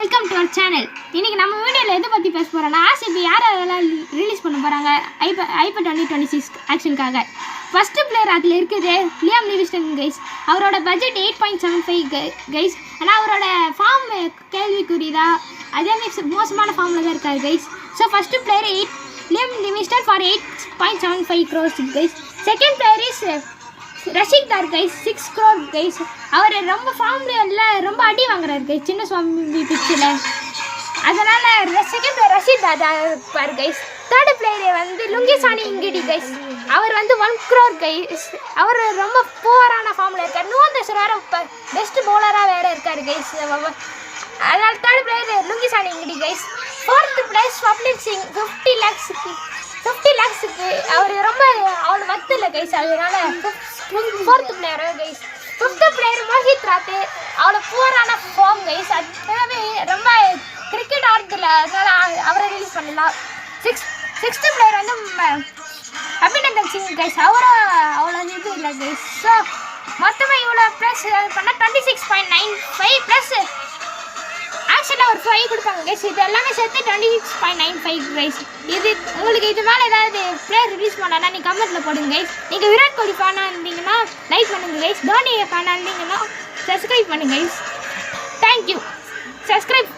Welcome to our channel. இன்னைக்கு நம்ம வீடியோவில் எதை பற்றி பேச போகிறோம்னா ஆர்சிபி யார் அதெல்லாம் ரிலீஸ் பண்ண போகிறாங்க ஐபிஎல் 2026 ஆக்ஷனுக்காக. ஃபஸ்ட்டு பிளேயர் அதில் இருக்குது லியாம் லிவிங்ஸ்டன் கைஸ். அவரோட பட்ஜெட் 8.75 கைஸ். ஆனால் அவரோட ஃபார்ம் கேள்விக்குறிதா, அதேமாதிரி மோசமான ஃபார்மில் தான் இருக்கார் guys. So first player Liam Livingstone for 8.75 crores guys. Second player is Rashid Dar guys, 6 crore guys. அவர் ரொம்ப ஃபார்ம்ல ரொம்ப அடி வாங்குறாரு கைஸ் சின்ன சுவாமி பிச்சில். அதனால் செகண்ட் பிளேயர் ரஷீத் தார் இருப்பார் கைஸ். தேர்டு பிளேயர் வந்து லுங்கிசானி இங்கிடி கைஸ். அவர் வந்து 1 crore கைஸ். அவர் ரொம்ப புவரான ஃபார்மில் இருக்கார். நுவந்தேஸ்வர் வேறு இப்போ பெஸ்ட் பவுலராக வேறு இருக்கார் கைஸ். அதனால் third player Lungisani Ngidi guys. Fourth player Swapnil Singh 50 lakhsக்கு அவர் ரொம்ப அவ்வளோ மத்து இல்லை கைஸ். அதனால fourth player guys. Fifth player Mohit Rathee, அவ்வளோ புவரான ஃபார்ம் கைஸ். அதுவே ரொம்ப கிரிக்கெட் ஆடுறதில்ல, அதனால் அவரை ரிலீஸ் பண்ணலாம். சிக்ஸ்த்து பிளேயர் வந்து அபிநந்தன் சிங் கைஸ். அவரும் அவ்வளோ இது இல்லை கைஸ். ஸோ மொத்தமாக இவ்வளோ ப்ளஸ் பண்ணால் 26.95 ப்ளஸ் ஆக்சுவலாக ஒரு 5 கொடுப்பாங்க கைஸ். இது எல்லாமே சேர்த்து 26.95 கைஸ். இது உங்களுக்கு இது மேலே ஏதாவது பிளேயர் ரிலீஸ் பண்ணனா நீங்கள் கமெண்ட்டில் போடுங்க கைஸ். நீங்கள் விராட் கோலி ஃபேனாக இருந்தீங்கன்னா லைக் பண்ணுங்கள் கைஸ். தோனி ஃபேனாக இருந்தீங்கன்னா சப்ஸ்கிரைப் பண்ணுங்க கைஸ். தேங்க்யூ. சப்ஸ்கிரைப்